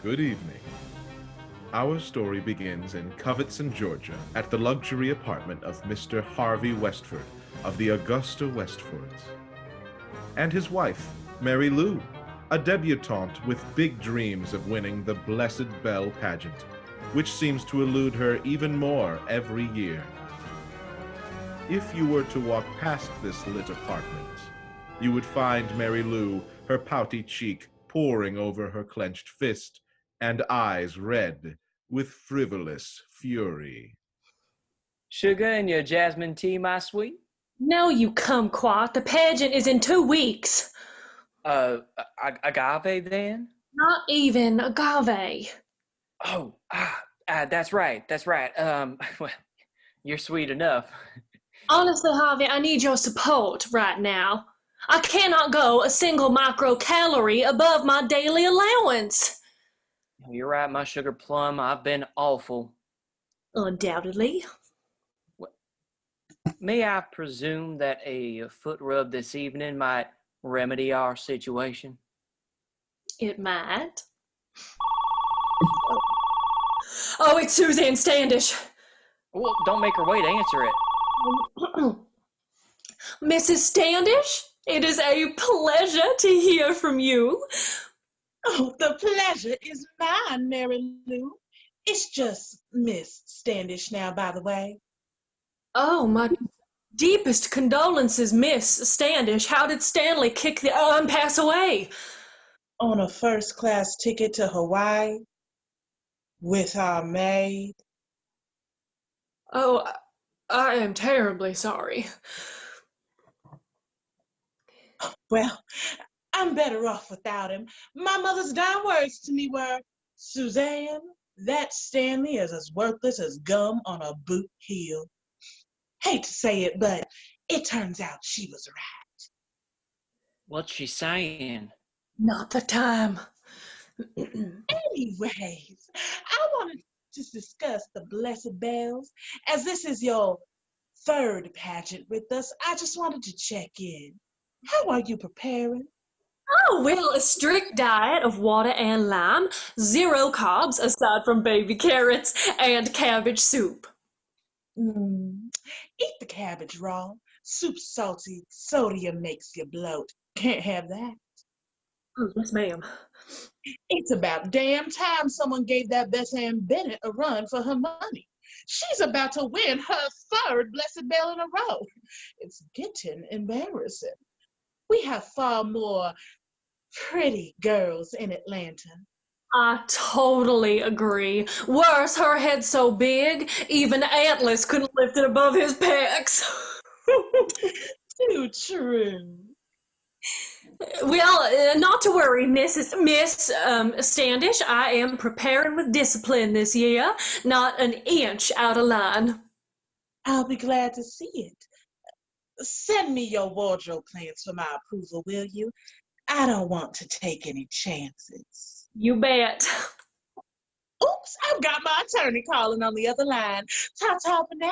Good evening. Our story begins in Covington, Georgia, at the luxury apartment of Mr. Harvey Westford of the Augusta Westfords, and his wife, Mary Lou, a debutante with big dreams of winning the Blessed Belle Pageant, which seems to elude her even more every year. If you were to walk past this lit apartment, you would find Mary Lou, her pouty cheek poring over her clenched fist, and eyes red with frivolous fury. Sugar in your jasmine tea, my sweet? No, you kumquat. The pageant is in 2 weeks. Agave then? Not even agave. Oh, that's right. Well, you're sweet enough. Honestly, Harvey, I need your support right now. I cannot go a single microcalorie above my daily allowance. You're right, my sugar plum. I've been awful. Undoubtedly. May I presume that a foot rub this evening might remedy our situation? It might. Oh, it's Suzanne Standish. Well, don't make her wait to answer it. Mrs. Standish, it is a pleasure to hear from you. Oh, the pleasure is mine, Mary Lou. It's just Miss Standish now, by the way. Oh, my deepest condolences, Miss Standish. How did Stanley pass away? On a first-class ticket to Hawaii with our maid. Oh, I am terribly sorry. Well, I'm better off without him. My mother's dying words to me were, Suzanne, that Stanley is as worthless as gum on a boot heel. Hate to say it, but it turns out she was right. What's she saying? Not the time. Anyways, I wanted to discuss the Blessed Bells. As this is your third pageant with us, I just wanted to check in. How are you preparing? Oh, well, a strict diet of water and lime, 0 carbs aside from baby carrots, and cabbage soup. Eat the cabbage raw. Soup's salty, sodium makes you bloat. Can't have that. Oh, yes, ma'am. It's about damn time someone gave that Bess Ann Bennett a run for her money. She's about to win her third Blessed Bell in a row. It's getting embarrassing. We have far more pretty girls in Atlanta. I totally agree. Worse, her head's so big, even Atlas couldn't lift it above his pecs. Too true. Well, not to worry, Miss Standish. I am preparing with discipline this year, not an inch out of line. I'll be glad to see it. Send me your wardrobe plans for my approval, will you? I don't want to take any chances. You bet. Oops, I've got my attorney calling on the other line. Ta-ta for now.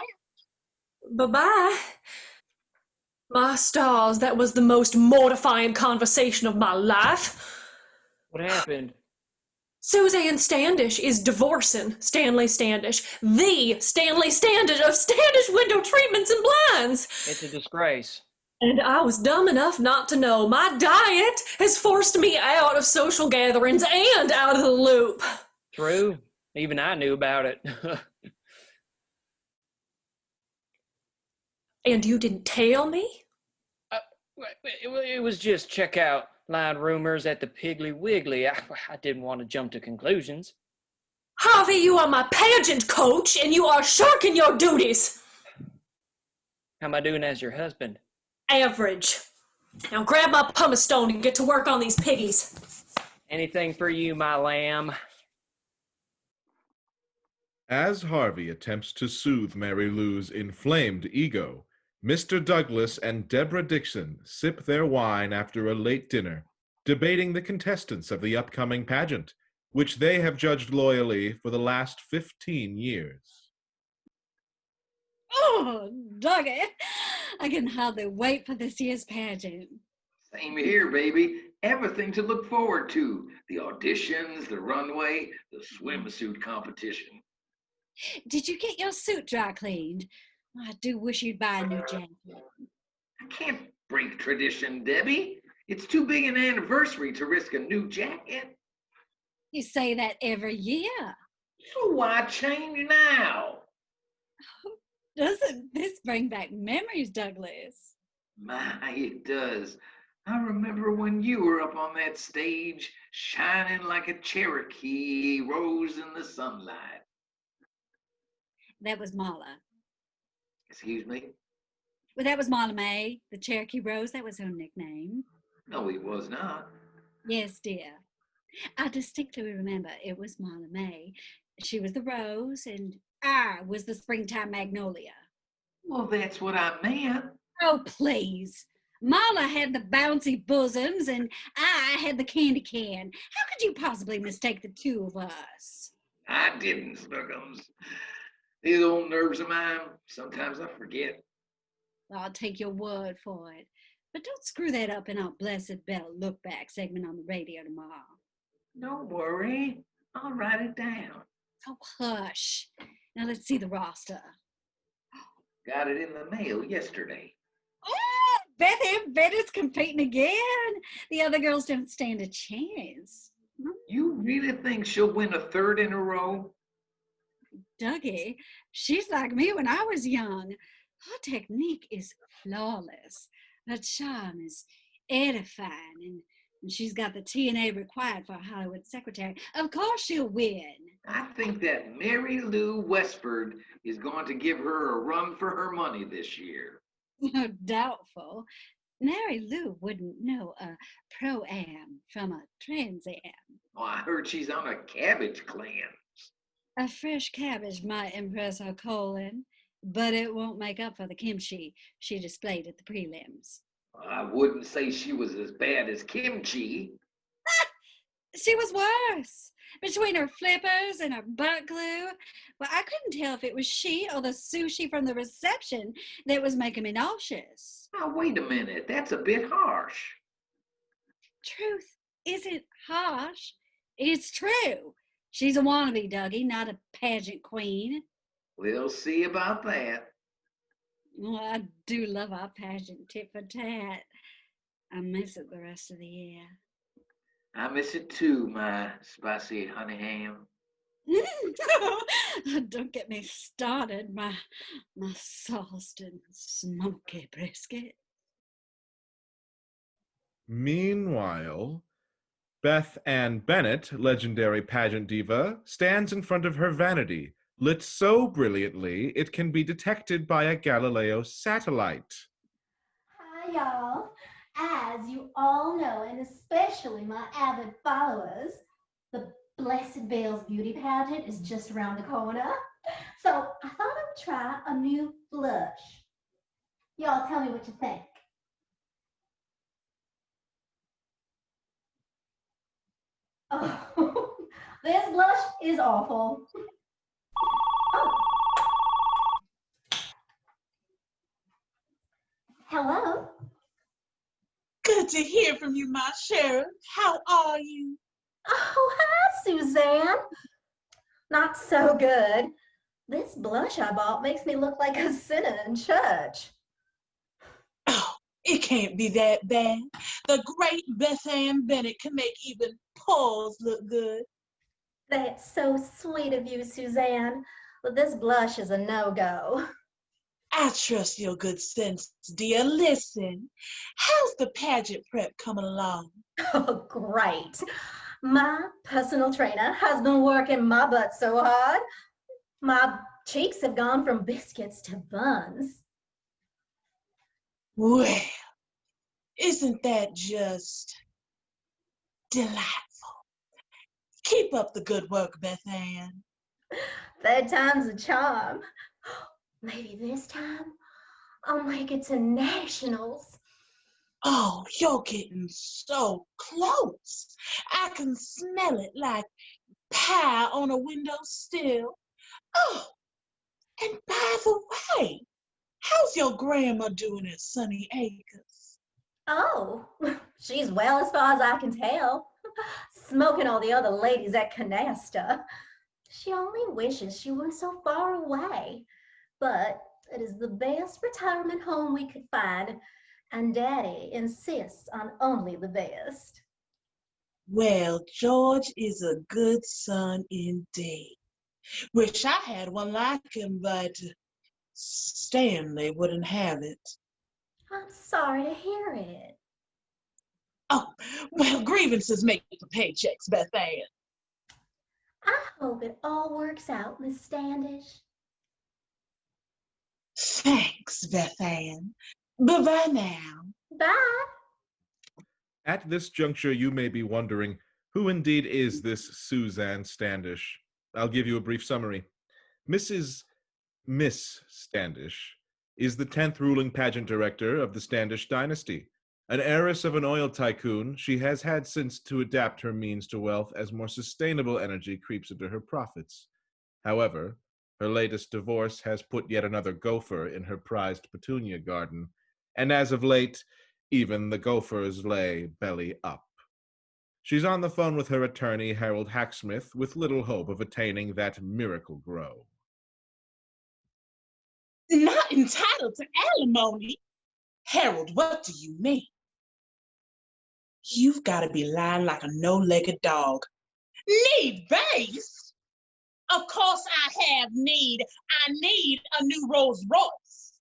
Bye-bye. My stars, that was the most mortifying conversation of my life. What happened? Suzanne Standish is divorcing Stanley Standish, the Stanley Standish of Standish Window Treatments and Blinds. It's a disgrace. And I was dumb enough not to know. My diet has forced me out of social gatherings and out of the loop. True. Even I knew about it. And you didn't tell me? It was just check out line rumors at the Piggly Wiggly. I didn't want to jump to conclusions. Harvey, you are my pageant coach, and you are shirking your duties. How am I doing as your husband? Average. Now grab my pumice stone and get to work on these piggies. Anything for you, my lamb. As Harvey attempts to soothe Mary Lou's inflamed ego, Mr. Douglas and Deborah Dixon sip their wine after a late dinner, debating the contestants of the upcoming pageant, which they have judged loyally for the last 15 years. Oh, Dougie, I can hardly wait for this year's pageant. Same here, baby. everything to look forward to. The auditions, the runway, the swimsuit competition. Did you get your suit dry cleaned? I do wish you'd buy a new jacket. I can't break tradition, Debbie. It's too big an anniversary to risk a new jacket. You say that every year. So why change now? Doesn't this bring back memories, Douglas? My, it does. I remember when you were up on that stage, shining like a Cherokee rose in the sunlight. That was Mala. Excuse me? Well, that was Mala May, the Cherokee Rose. That was her nickname. No, it was not. Yes, dear. I distinctly remember it was Mala May. She was the rose, and I was the springtime magnolia. Well, that's what I meant. Oh, please. Mala had the bouncy bosoms, and I had the candy can. How could you possibly mistake the two of us? I didn't, Snuggums. These old nerves of mine, sometimes I forget. I'll take your word for it. But don't screw that up in our Blessed Bell Look Back segment on the radio tomorrow. Don't worry. I'll write it down. Oh, hush. Now let's see the roster. Got it in the mail yesterday. Oh, Beth and Bennett's competing again. The other girls don't stand a chance. You really think she'll win a third in a row? Dougie, she's like me when I was young. Her technique is flawless. Her charm is edifying, and she's got the TNA required for a Hollywood secretary. Of course she'll win. I think that Mary Lou Westford is going to give her a run for her money this year. Doubtful. Mary Lou wouldn't know a pro-am from a trans-am. Oh, I heard she's on a cabbage cleanse. A fresh cabbage might impress her colon, but it won't make up for the kimchi she displayed at the prelims. I wouldn't say she was as bad as kimchi. She was worse. Between her flippers and her butt glue, well, I couldn't tell if it was she or the sushi from the reception that was making me nauseous. Now, wait a minute. That's a bit harsh. Truth isn't harsh. It's true. She's a wannabe, Dougie, not a pageant queen. We'll see about that. Well, I do love our pageant tit for tat. I miss it the rest of the year. I miss it too, my spicy honey ham. Don't get me started, my sauced and smoky brisket. Meanwhile, Beth Ann Bennett, legendary pageant diva, stands in front of her vanity, lit so brilliantly it can be detected by a Galileo satellite. Hi, y'all. As you all know, and especially my avid followers, the Blessed Bells Beauty Pageant is just around the corner. So I thought I would try a new blush. Y'all tell me what you think. Oh, this blush is awful. Oh. Hello. Good to hear from you, my sheriff. How are you? Oh, hi, Suzanne. Not so good. This blush I bought makes me look like a sinner in church. Oh, it can't be that bad. The great Beth Ann Bennett can make even paws look good. That's so sweet of you, Suzanne. But this blush is a no-go. I trust your good sense, dear. Listen, how's the pageant prep coming along? Oh, great. My personal trainer has been working my butt so hard. My cheeks have gone from biscuits to buns. Well, isn't that just delightful? Keep up the good work, Beth Ann. Third time's a charm. Maybe this time I'll make it to nationals. Oh, you're getting so close. I can smell it like pie on a windowsill. Oh, and by the way, how's your grandma doing at Sunny Acres? Oh, she's well as far as I can tell. Smoking all the other ladies at Canasta. She only wishes she weren't so far away. But it is the best retirement home we could find, and Daddy insists on only the best. Well, George is a good son indeed. Wish I had one like him, but Stanley wouldn't have it. I'm sorry to hear it. Oh, well, grievances make for paychecks, Beth Ann. I hope it all works out, Miss Standish. Thanks, Beth Ann. Bye-bye now. Bye. At this juncture, you may be wondering, who indeed is this Suzanne Standish? I'll give you a brief summary. Miss Standish is the 10th ruling pageant director of the Standish dynasty. An heiress of an oil tycoon, she has had since to adapt her means to wealth as more sustainable energy creeps into her profits. However, her latest divorce has put yet another gopher in her prized petunia garden, and as of late, even the gophers lay belly up. She's on the phone with her attorney, Harold Hacksmith, with little hope of attaining that miracle grow. Not entitled to alimony? Harold, what do you mean? You've got to be lying like a no-legged dog. Need base? Of course I have need. I need a new Rolls Royce.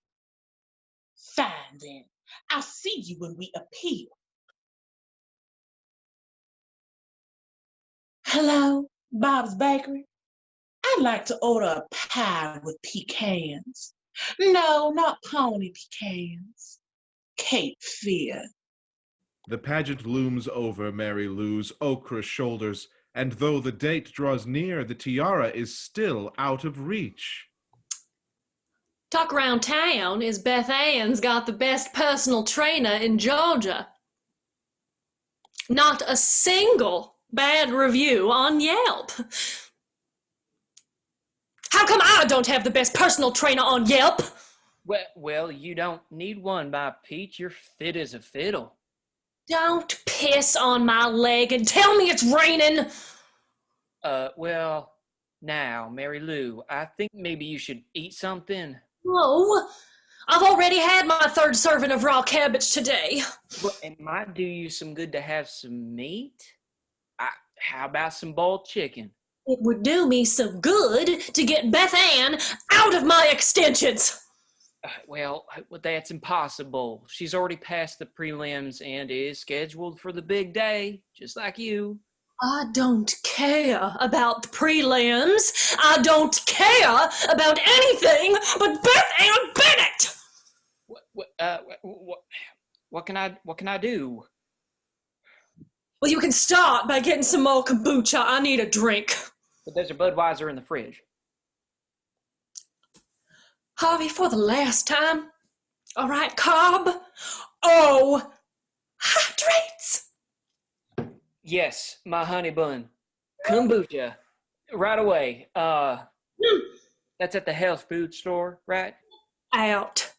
Fine then. I'll see you when we appeal. Hello, Bob's Bakery? I'd like to order a pie with pecans. No, not pony pecans. Cape Fear. The pageant looms over Mary Lou's ochre shoulders, and though the date draws near, the tiara is still out of reach. Talk around town is Beth Ann's got the best personal trainer in Georgia. Not a single bad review on Yelp. How come I don't have the best personal trainer on Yelp? Well, you don't need one, my peach. You're fit as a fiddle. Don't piss on my leg and tell me it's raining. Well, now, Mary Lou, I think maybe you should eat something. No, I've already had my third serving of raw cabbage today. Well, it might do you some good to have some meat. How about some boiled chicken? It would do me some good to get Beth Ann out of my extensions. Well, that's impossible. She's already passed the prelims and is scheduled for the big day, just like you. I don't care about the prelims. I don't care about anything but Beth Ann Bennett. What can I do? Well, you can start by getting some more kombucha. I need a drink. But there's a Budweiser in the fridge. Harvey, for the last time. All right, Cobb. Oh, hydrates. Yes, my honey bun. Kombucha. Right away. That's at the health food store, right? Out.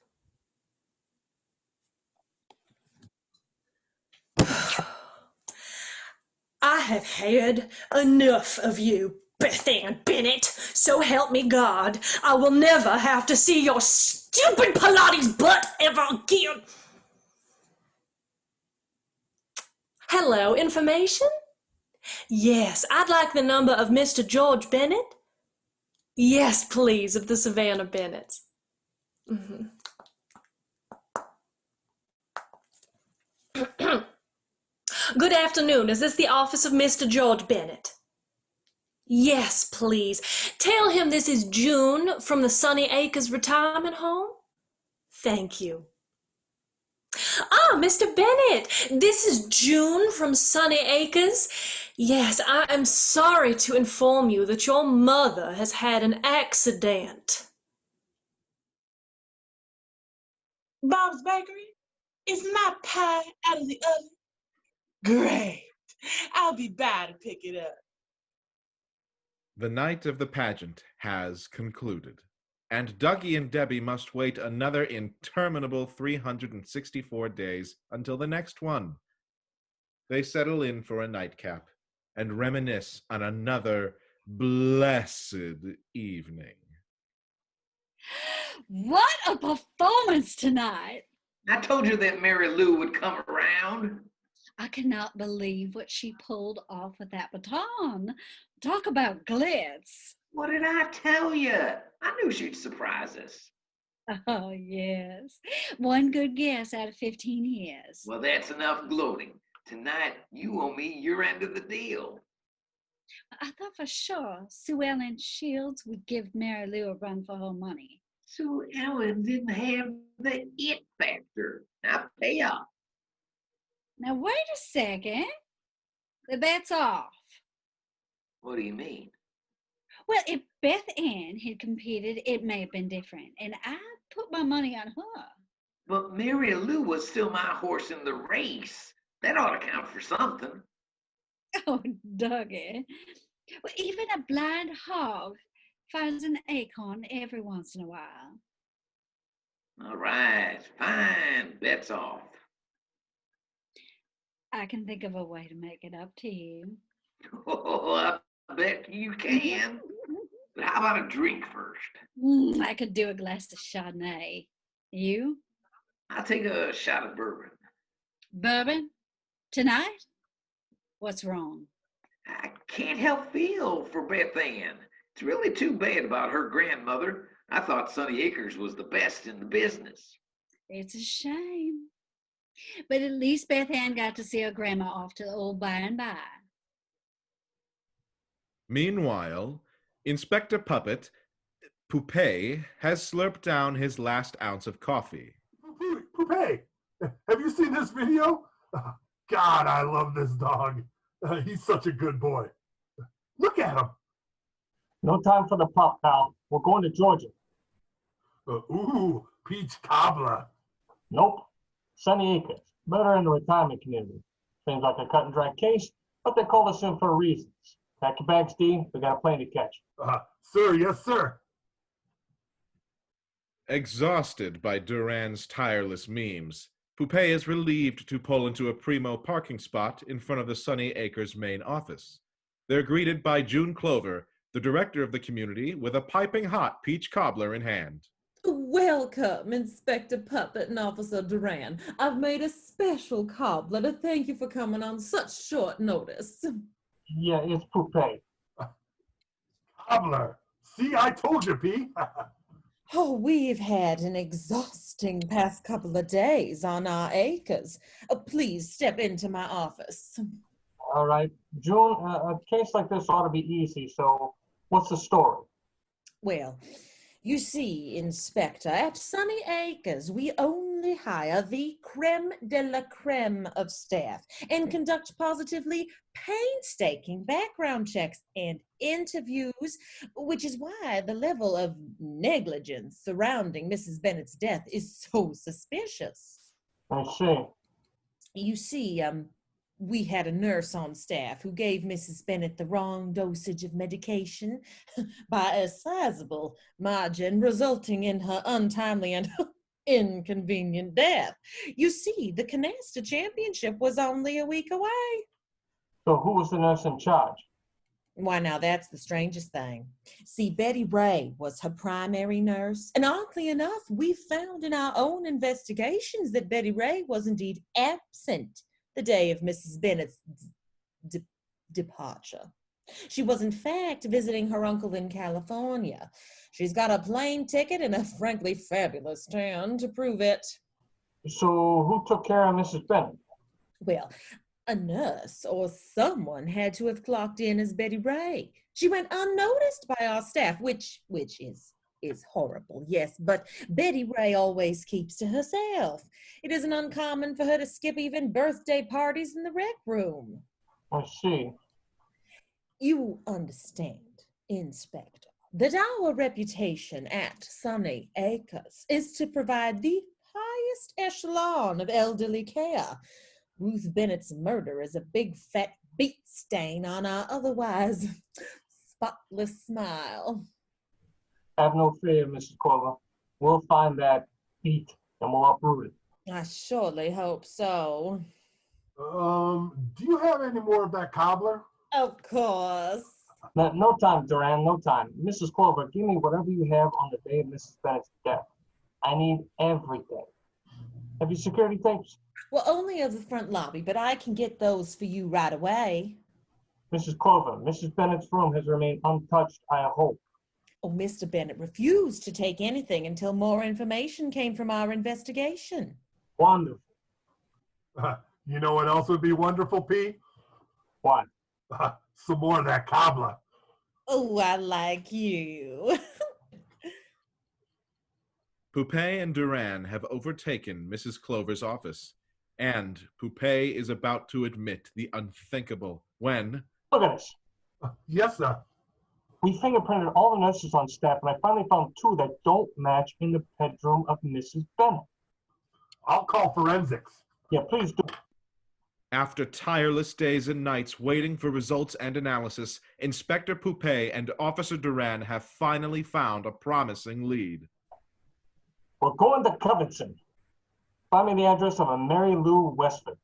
I have had enough of you, Beth Ann Bennett. So help me God, I will never have to see your stupid Pilates butt ever again. Hello, information? Yes, I'd like the number of Mr. George Bennett. Yes, please, of the Savannah Bennetts. Mm-hmm. Good afternoon. Is this the office of Mr. George Bennett? Yes, please. Tell him this is June from the Sunny Acres Retirement Home. Thank you. Ah, Mr. Bennett, this is June from Sunny Acres. Yes, I am sorry to inform you that your mother has had an accident. Bob's Bakery? Is my pie out of the oven? Great. I'll be by to pick it up. The night of the pageant has concluded. and Dougie and Debbie must wait another interminable 364 days until the next one. They settle in for a nightcap and reminisce on another blessed evening. What a performance tonight! I told you that Mary Lou would come around. I cannot believe what she pulled off with that baton. Talk about glitz. What did I tell you? I knew she'd surprise us. Oh, yes. One good guess out of 15 years. Well, that's enough gloating. Tonight, you owe me your end of the deal. I thought for sure Sue Ellen Shields would give Mary Lou a run for her money. Sue Ellen didn't have the it factor. Now pay up. Now, wait a second. The bet's off. What do you mean? Well, if Beth Ann had competed, it may have been different. And I put my money on her. But Mary Lou was still my horse in the race. That ought to count for something. Oh, Dougie. Well, even a blind hog finds an acorn every once in a while. All right, fine. Bet's off. I can think of a way to make it up to you. Oh, I bet you can. But how about a drink first? I could do a glass of Chardonnay. You? I'll take a shot of bourbon. Bourbon? Tonight? What's wrong? I can't help feel for Beth Ann. It's really too bad about her grandmother. I thought Sunny Acres was the best in the business. It's a shame. But at least Beth Ann got to see her grandma off to the old by and by. Meanwhile, Inspector Puppet, Poupée, has slurped down his last ounce of coffee. Poupée, have you seen this video? God, I love this dog. He's such a good boy. Look at him. No time for the pup, pal. We're going to Georgia. Ooh, peach cobbler. Nope. Sunny Acres. Better in the retirement community. Seems like a cut and dry case, but they called us in for reasons. Pack your bags, Steve. We got a plane to catch. Sir, yes, sir. Exhausted by Duran's tireless memes, Poupée is relieved to pull into a primo parking spot in front of the Sunny Acres main office. They're greeted by June Clover, the director of the community, with a piping hot peach cobbler in hand. Welcome, Inspector Puppet and Officer Duran. I've made a special cobbler to thank you for coming on such short notice. Yeah, it's Poupée. Cobbler. See, I told you, P. Oh, we've had an exhausting past couple of days on our acres. Please step into my office. All right. June, a case like this ought to be easy, so what's the story? Well, you see, Inspector, at Sunny Acres, we only hire the creme de la creme of staff and conduct positively painstaking background checks and interviews, which is why the level of negligence surrounding Mrs. Bennett's death is so suspicious. I see. You see, we had a nurse on staff who gave Mrs. Bennett the wrong dosage of medication by a sizable margin, resulting in her untimely and inconvenient death. You see, the Canasta Championship was only a week away. So who was the nurse in charge? Why, now that's the strangest thing. See, Betty Ray was her primary nurse, and oddly enough, we found in our own investigations that Betty Ray was indeed absent the day of Mrs. Bennett's departure. She was, in fact, visiting her uncle in California. She's got a plane ticket and a frankly fabulous tan to prove it. So who took care of Mrs. Bennett? Well, a nurse or someone had to have clocked in as Betty Ray. She went unnoticed by our staff, which is horrible, yes, but Betty Ray always keeps to herself. It isn't uncommon for her to skip even birthday parties in the rec room. I see. You understand, Inspector, that our reputation at Sunny Acres is to provide the highest echelon of elderly care. Ruth Bennett's murder is a big fat beet stain on our otherwise spotless smile. Have no fear, Mrs. Clover. We'll find that heat and we'll uproot it. I surely hope so. Do you have any more of that cobbler? Of course. No time, Duran, no time. Mrs. Clover, give me whatever you have on the day of Mrs. Bennett's death. I need everything. Have you security tapes? Well, only of the front lobby, but I can get those for you right away. Mrs. Clover, Mrs. Bennett's room has remained untouched, I hope. Oh, Mr. Bennett refused to take anything until more information came from our investigation. Wonderful. You know what else would be wonderful, P? What? Some more of that cobbler. Oh, I like you. Poupée and Duran have overtaken Mrs. Clover's office, and Poupée is about to admit the unthinkable when... Look at this. Yes, sir. We fingerprinted all the nurses on staff, and I finally found 2 that don't match in the bedroom of Mrs. Bennett. I'll call forensics. Yeah, please do. After tireless days and nights waiting for results and analysis, Inspector Poupée and Officer Duran have finally found a promising lead. We're going to Covington. Find me the address of a Mary Lou Westford.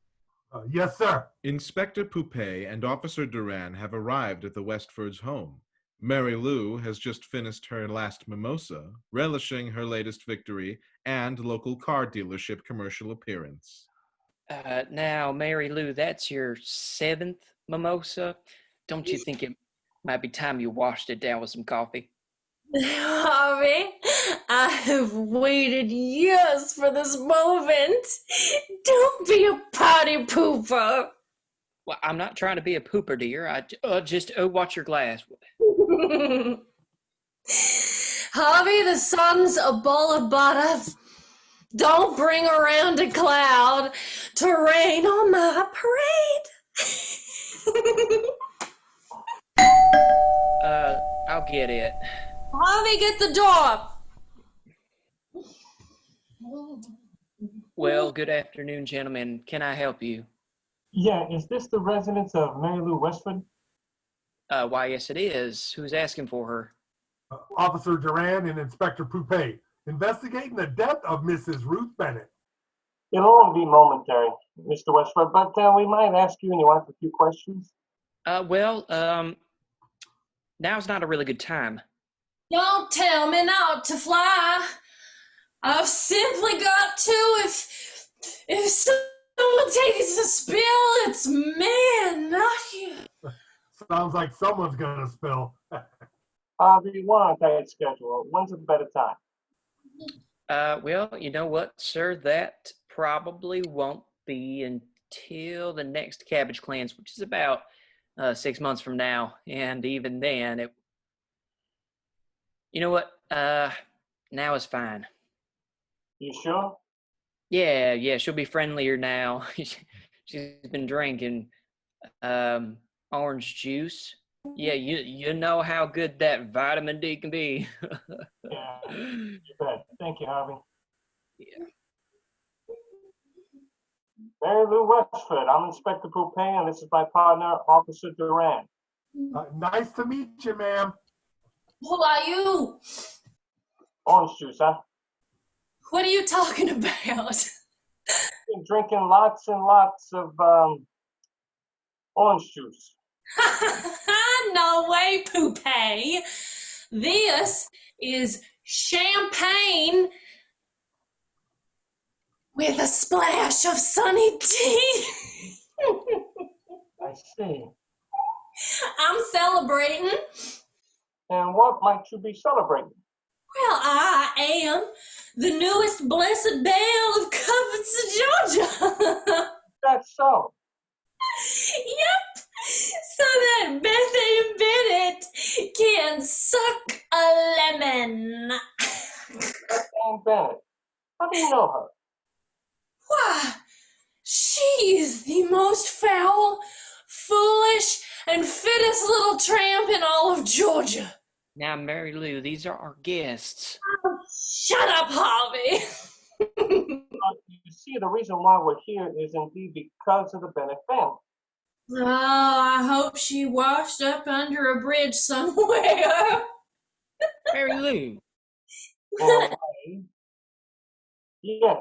Yes, sir. Inspector Poupée and Officer Duran have arrived at the Westfords' home. Mary Lou has just finished her last mimosa, relishing her latest victory and local car dealership commercial appearance. Now, Mary Lou, that's your 7th mimosa. Don't you think it might be time you washed it down with some coffee? Harvey, I have waited years for this moment. Don't be a party pooper. Well, I'm not trying to be a pooper, dear. I just watch your glass. Harvey, the sun's a bowl of butter. Don't bring around a cloud to rain on my parade. I'll get it. Harvey, get the door. Well, good afternoon, gentlemen. Can I help you? Yeah, is this the residence of Mary Lou Westford? Why, yes, it is. Who's asking for her? Officer Duran and Inspector Poupée, investigating the death of Mrs. Ruth Bennett. It'll only be momentary, Mr. Westford, but we might ask you and your wife a few questions. Now's not a really good time. Don't tell me not to fly. I've simply got to. If someone takes a spill, it's me, not you. Sounds like someone's gonna spill. We want a tight schedule. When's a better time? Well, you know what, sir? That probably won't be until the next cabbage cleanse, which is about 6 months from now. And even then, you know what? Now is fine. You sure? Yeah, she'll be friendlier now. She's been drinking orange juice. Yeah, you know how good that vitamin D can be. Yeah, you bet. Thank you, Harvey. Yeah. Mary Lou Westford, I'm Inspector Poupée, and this is my partner, Officer Duran. Nice to meet you, ma'am. Who are you? Orange juice, huh? What are you talking about? Been drinking lots and lots of orange juice. No way, Poupée. This is champagne with a splash of sunny tea. I see. I'm celebrating. And what might you be celebrating? Well, I am the newest blessed belle of Covington, Georgia. That's so. Yep. So that Beth Ann Bennett can suck a lemon. Beth Ann Bennett. How do you know her? Why, she is the most foul, foolish, and fittest little tramp in all of Georgia. Now, Mary Lou, these are our guests. Oh, shut up, Harvey. You see, the reason why we're here is indeed because of the Bennett family. Oh, I hope she washed up under a bridge somewhere. Mary Lou, in a way. Yeah,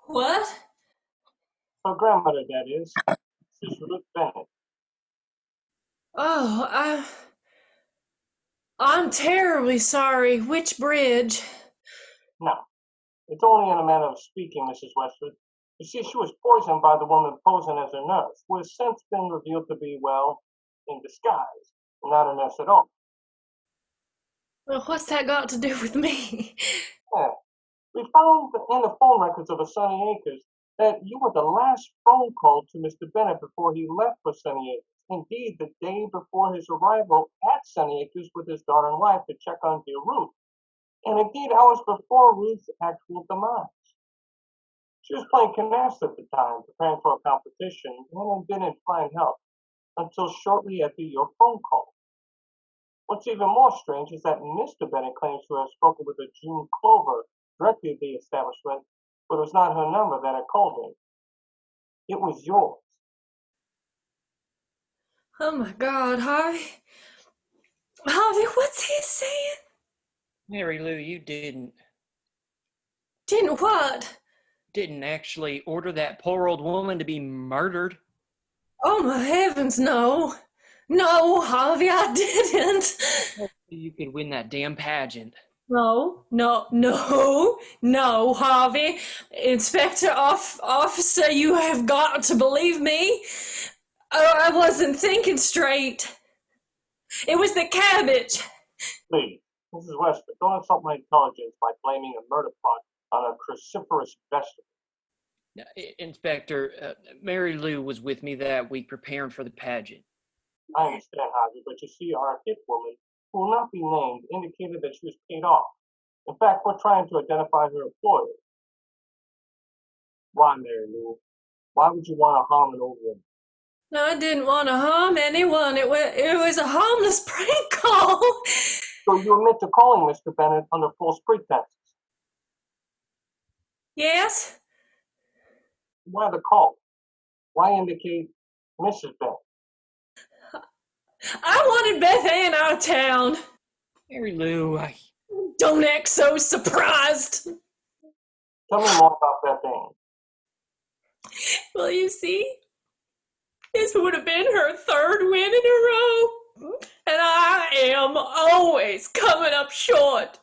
What? her grandmother, that is. She's Ruth Bennett. Oh, I'm terribly sorry. Which bridge? Now, it's only in a manner of speaking, Mrs. Westford. You see, she was poisoned by the woman posing as a nurse, who has since been revealed to be, well, in disguise, not a nurse at all. Well, what's that got to do with me? Yeah. We found in the phone records of the Sunny Acres that you were the last phone call to Mr. Bennett before he left for Sunny Acres. Indeed, the day before his arrival at Sunny Acres with his daughter and wife to check on dear Ruth. And indeed, hours before Ruth's actual demise. She was playing canasta at the time, preparing for a competition, and didn't find help until shortly after your phone call. What's even more strange is that Mr. Bennett claims to have spoken with a June Clover directly at the establishment, but it was not her number that had called him. It was yours. Oh my God, Harvey. Harvey, what's he saying? Mary Lou, you didn't What? actually order that poor old woman to be murdered. Oh my heavens, no. No, Harvey, I didn't. You could win that damn pageant. No, Harvey. Inspector Officer, you have got to believe me. Oh, I wasn't thinking straight. It was the cabbage. Please, Mrs. Westford, don't insult my intelligence by blaming a murder plot on a cruciferous vegetable. Inspector, Mary Lou was with me that week preparing for the pageant. I understand, Harvey, but you see, our hit woman, who will not be named, indicated that she was paid off. In fact, we're trying to identify her employer. Why, Mary Lou? Why would you want to harm an old woman? No, I didn't want to harm anyone. It was a harmless prank call. So you admit to calling Mr. Bennett under false pretenses? Yes? Why the call? Why indicate Mrs. Bennett? I wanted Beth Ann out of town. Mary Lou, Don't act so surprised. Tell me more about Beth Ann. Well, you see, this would have been her third win in a row. And I am always coming up short.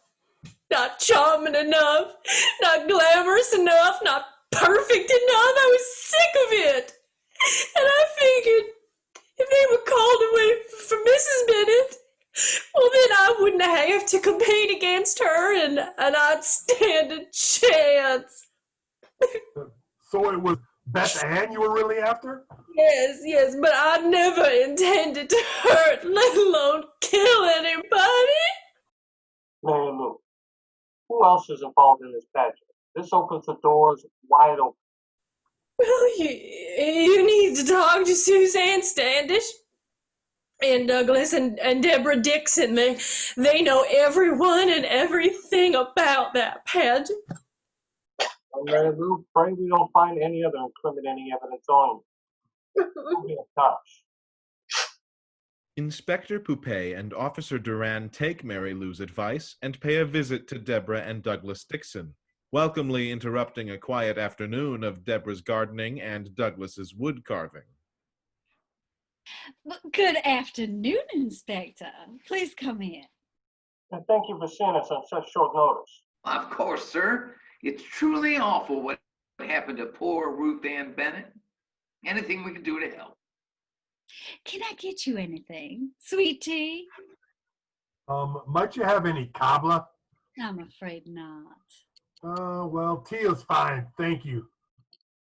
Not charming enough, not glamorous enough, not perfect enough. I was sick of it. And I figured if they were called away from Mrs. Bennett, well, then I wouldn't have to compete against her and I'd stand a chance. So it was Beth Ann you were really after? Yes, but I never intended to hurt, let alone kill anybody. Mary Lou, who else is involved in this pageant? This opens the doors wide open. Well, you need to talk to Suzanne Standish and Douglas and Deborah Dixon. They know everyone and everything about that pageant. Mary Lou, pray we don't find any other incriminating evidence on you. We'll be in touch. Inspector Poupée and Officer Duran take Mary Lou's advice and pay a visit to Deborah and Douglas Dixon, welcomely interrupting a quiet afternoon of Deborah's gardening and Douglas's wood carving. Good afternoon, Inspector. Please come in. And thank you for seeing us on such short notice. Of course, sir. It's truly awful what happened to poor Ruth Ann Bennett. Anything we can do to help. Can I get you anything? Sweet tea? Might you have any cobbler? I'm afraid not. Well, tea is fine, thank you.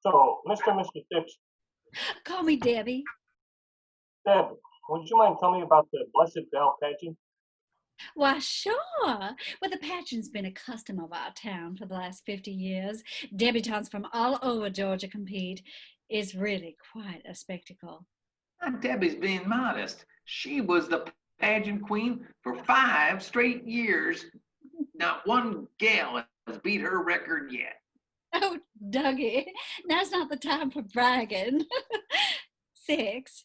So, Mr. and Mrs. Dixon. Call me Debbie. Deb, would you mind telling me about the Blessed Bell pageant? Why, sure. Well, the pageant's been a custom of our town for the last 50 years. Debutantes from all over Georgia compete. It's really quite a spectacle. Now, Debbie's being modest. She was the pageant queen for 5 straight years. Not one gal has beat her record yet. Oh, Dougie, now's not the time for bragging. 6.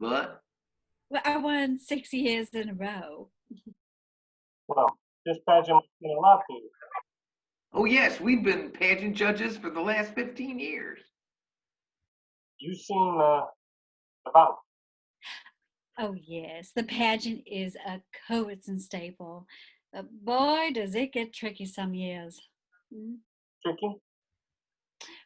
But Well, I won 6 years in a row. Well, this pageant must mean a lot to you. Oh, yes, we've been pageant judges for the last 15 years. You seem devout. Oh, yes, the pageant is a Coates staple. But boy, does it get tricky some years. Tricky?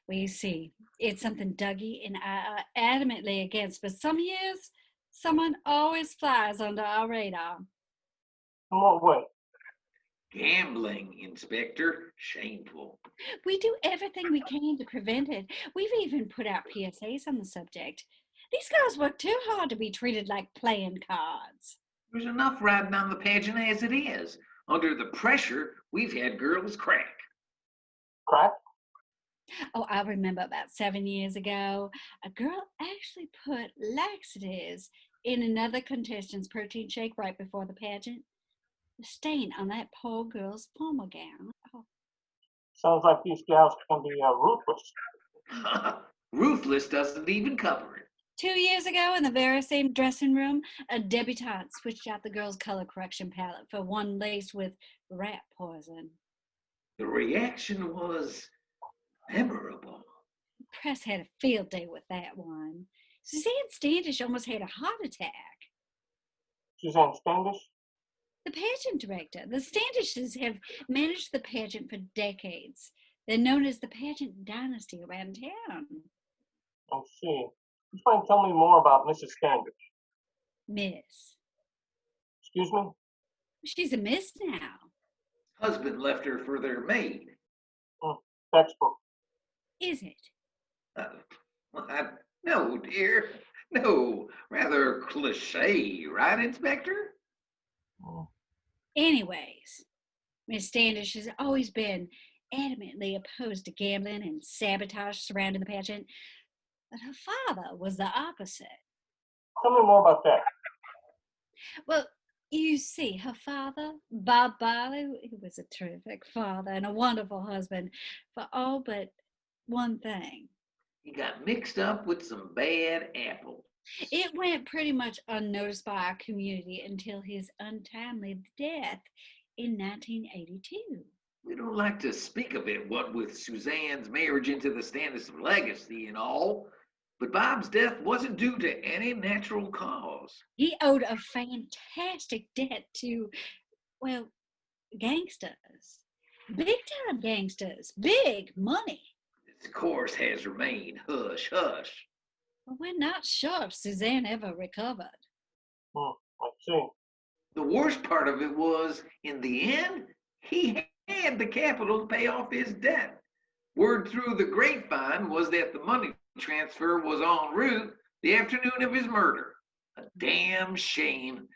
Well, you see, it's something Dougie and I are adamantly against, but some years, someone always flies under our radar. In what way? Gambling, Inspector. Shameful. We do everything we can to prevent it. We've even put out PSAs on the subject. These girls work too hard to be treated like playing cards. There's enough riding on the pageant as it is. Under the pressure, we've had girls crack. Crack? Oh, I remember about 7 years ago, a girl actually put laxatives in another contestant's protein shake right before the pageant. The stain on that poor girl's formal gown. Oh. Sounds like these gals can be ruthless. Ruthless doesn't even cover it. 2 years ago, in the very same dressing room, a debutante switched out the girl's color correction palette for one laced with rat poison. The reaction was memorable. The press had a field day with that one. Suzanne Standish almost had a heart attack. Suzanne Standish? The pageant director. The Standishes have managed the pageant for decades. They're known as the pageant dynasty around town. I see. You mind tell me more about Mrs. Standish? Miss. Excuse me? She's a miss now. Husband left her for their maid. Textbook. Is it? No, dear. No. Rather cliche, right, Inspector? Anyways, Miss Standish has always been adamantly opposed to gambling and sabotage surrounding the pageant, but her father was the opposite. Tell me more about that. Well, you see, her father, Bob Barley, he was a terrific father and a wonderful husband for all but one thing. He got mixed up with some bad apples. It went pretty much unnoticed by our community until his untimely death in 1982. We don't like to speak of it, what with Suzanne's marriage into the Standish legacy and all, but Bob's death wasn't due to any natural cause. He owed a fantastic debt to, well, gangsters. Big time gangsters. Big money. This course has remained hush hush. Well, we're not sure if Suzanne ever recovered. I see. The worst part of it was, in the end, he had the capital to pay off his debt. Word through the grapevine was that the money transfer was en route the afternoon of his murder. A damn shame.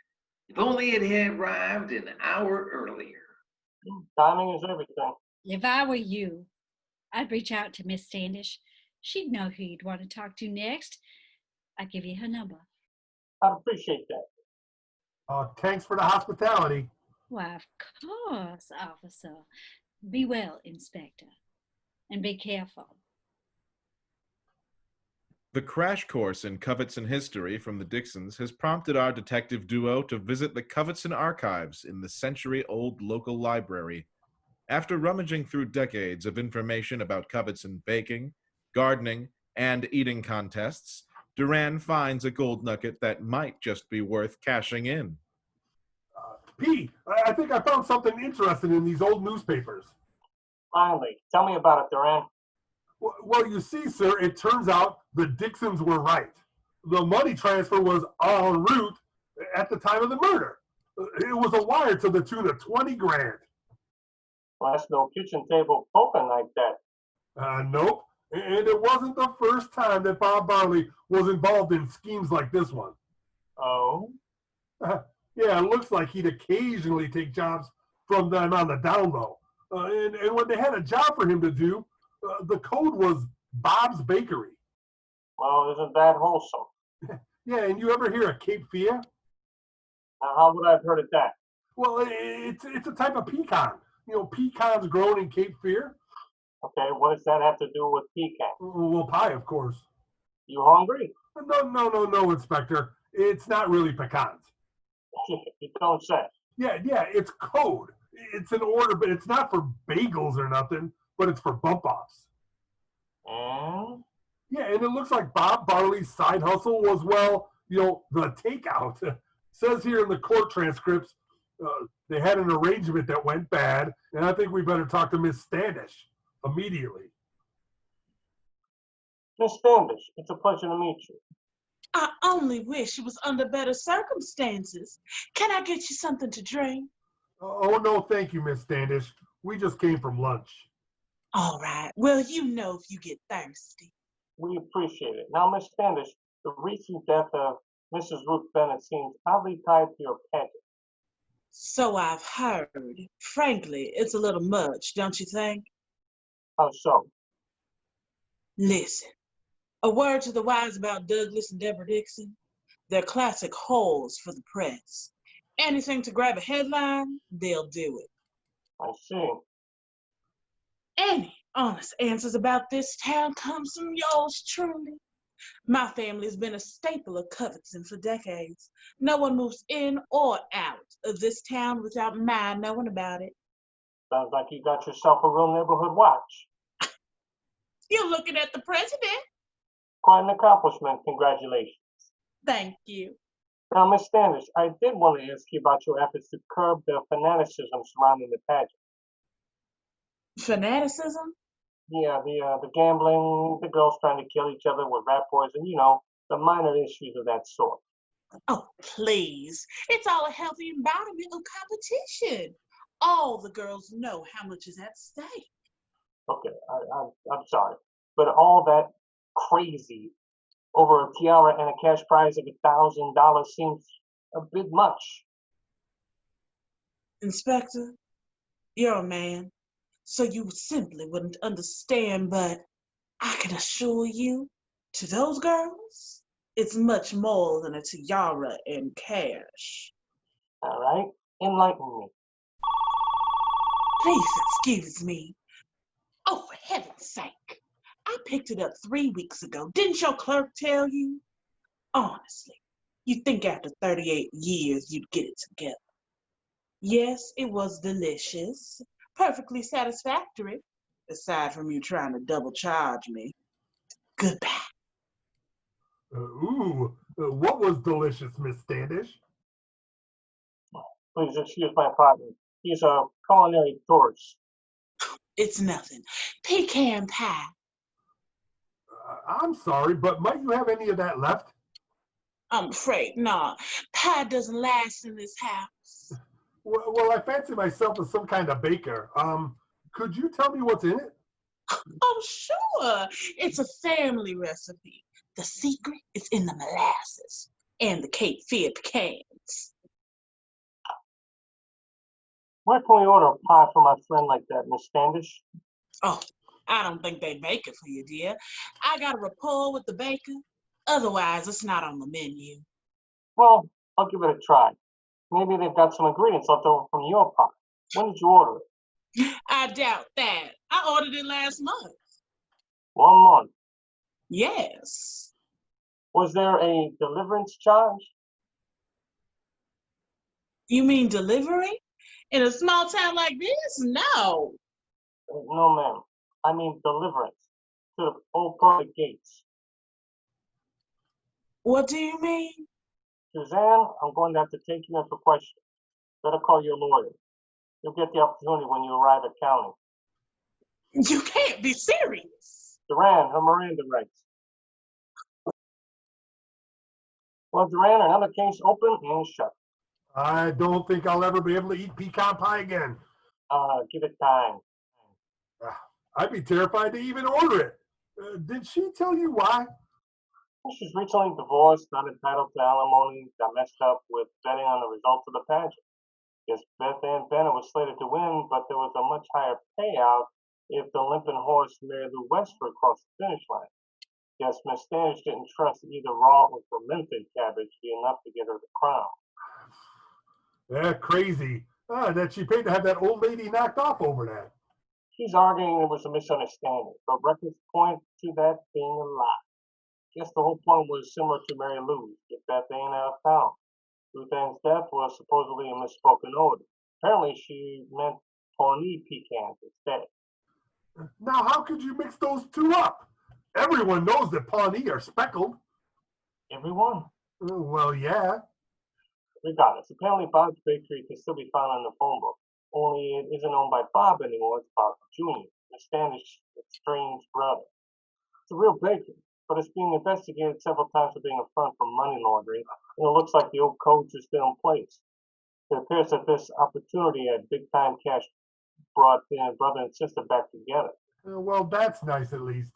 If only it had arrived an hour earlier. Timing is everything. If I were you, I'd reach out to Miss Standish. She'd know who you'd want to talk to next. I'd give you her number. I'd appreciate that. Thanks for the hospitality. Why, of course, officer. Be well, Inspector. And be careful. The crash course in Covetson history from the Dixons has prompted our detective duo to visit the Covetson archives in the century-old local library. After rummaging through decades of information about Covetson baking, gardening, and eating contests, Duran finds a gold nugget that might just be worth cashing in. P, I think I found something interesting in these old newspapers. Finally, tell me about it, Duran. Well, you see, sir, it turns out the Dixons were right. The money transfer was en route at the time of the murder. It was a wire to the tune of 20 grand. Well, that's no kitchen table poker like that. Nope. And it wasn't the first time that Bob Barley was involved in schemes like this one. Oh? Yeah, it looks like he'd occasionally take jobs from them on the down low. And when they had a job for him to do, the code was Bob's Bakery. Well, isn't that wholesome? Yeah, and you ever hear of Cape Fear? Now, how would I have heard of that? Well, it's a type of pecan. You know, pecans grown in Cape Fear. Okay, what does that have to do with pecan? Well, pie, of course. You hungry? No, Inspector. It's not really pecans. You don't say. Yeah, it's code. It's an order, but it's not for bagels or nothing, but it's for bump offs. And Yeah, and it looks like Bob Barley's side hustle was, well, the takeout. Says here in the court transcripts, they had an arrangement that went bad, and I think we better talk to Miss Standish immediately. Miss Standish, it's a pleasure to meet you. I only wish it was under better circumstances. Can I get you something to drink? Oh, no, thank you, Miss Standish. We just came from lunch. All right. Well, you know if you get thirsty. We appreciate it. Now, Miss Standish, the recent death of Mrs. Ruth Bennett seems oddly tied to your pageant. So I've heard. Frankly, it's a little much, don't you think? How so? Listen, a word to the wise about Douglas and Deborah Dixon. They're classic holes for the press. Anything to grab a headline, they'll do it. I see. Any honest answers about this town comes from yours truly. My family's been a staple of Covetson for decades. No one moves in or out of this town without my knowing about it. Sounds like you got yourself a real neighborhood watch. You're looking at the president. Quite an accomplishment. Congratulations. Thank you. Now, Miss Standish, I did want to ask you about your efforts to curb the fanaticism surrounding the pageant. Fanaticism? Yeah, the gambling, the girls trying to kill each other with rat poison, the minor issues of that sort. Oh, please. It's all a healthy embodiment of competition. All the girls know how much is at stake. Okay, I'm sorry, but all that crazy over a tiara and a cash prize of $1,000 seems a bit much. Inspector, you're a man, so you simply wouldn't understand, but I can assure you, to those girls, it's much more than a tiara and cash. All right, enlighten me. Please excuse me. Oh, for heaven's sake. I picked it up 3 weeks ago. Didn't your clerk tell you? Honestly, you'd think after 38 years you'd get it together. Yes, it was delicious. Perfectly satisfactory. Aside from you trying to double charge me. Goodbye. What was delicious, Miss Standish? Please excuse my partner. He's a culinary tourist. It's nothing. Pecan pie. I'm sorry, but might you have any of that left? I'm afraid not. Pie doesn't last in this house. Well, I fancy myself as some kind of baker. Could you tell me what's in it? Oh, sure. It's a family recipe. The secret is in the molasses and the Cape Fear pecans. Where can we order a pie from my friend like that, Miss Standish? Oh, I don't think they make it for you, dear. I got a rapport with the baker. Otherwise, it's not on the menu. Well, I'll give it a try. Maybe they've got some ingredients left over from your pie. When did you order it? I doubt that. I ordered it last month. 1 month. Yes. Was there a deliverance charge? You mean delivery? In a small town like this? No. No, ma'am. I mean deliverance to the old pearly gates. What do you mean? Suzanne, I'm going to have to take you in for questions. Better call your lawyer. You'll get the opportunity when you arrive at county. You can't be serious. Duran, her Miranda rights. Well, Duran, another case open and shut. I don't think I'll ever be able to eat pecan pie again. Give it time. I'd be terrified to even order it. Did she tell you why? She's recently divorced, not entitled to alimony, got messed up with betting on the results of the pageant. Guess Beth Ann Bennett was slated to win, but there was a much higher payout if the limping horse Mary Lou Westford crossed the finish line. Guess Miss Standish didn't trust either raw or fermented cabbage to be enough to get her the crown. Yeah, crazy. That she paid to have that old lady knocked off over that. She's arguing it was a misunderstanding, but records point to that being a lie. Guess the whole point was similar to Mary Lou's, get Beth Ann out of town. Ruth Ann's death was supposedly a misspoken ode. Apparently, she meant Pawnee pecans instead. Now, how could you mix those two up? Everyone knows that Pawnee are speckled. Everyone? Well, yeah. Regardless, apparently Bob's Bakery can still be found in the phone book. Only it isn't owned by Bob anymore, it's Bob Jr., the Standish estranged brother. It's a real bakery, but it's being investigated several times for being a front for money laundering, and it looks like the old codes are still in place. It appears that this opportunity at big time cash brought brother and sister back together. Well, that's nice at least.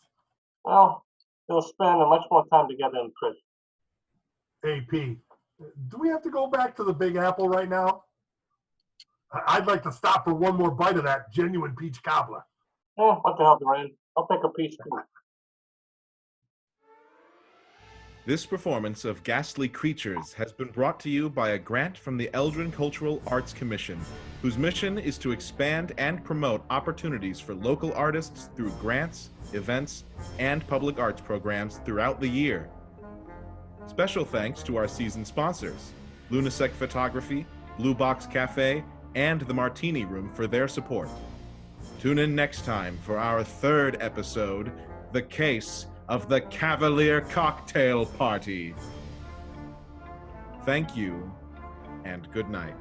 Well, they'll spend much more time together in prison. AP, do we have to go back to the Big Apple right now? I'd like to stop for one more bite of that genuine peach cobbler. What the hell, Duran? I'll take a piece too. This performance of Ghastly Creatures has been brought to you by a grant from the Eldrin Cultural Arts Commission, whose mission is to expand and promote opportunities for local artists through grants, events, and public arts programs throughout the year. Special thanks to our season sponsors, Lunacek Photography, Blue Box Cafe, and the Martini Room for their support. Tune in next time for our third episode, The Case of the Cavalier Cocktail Party. Thank you, and good night.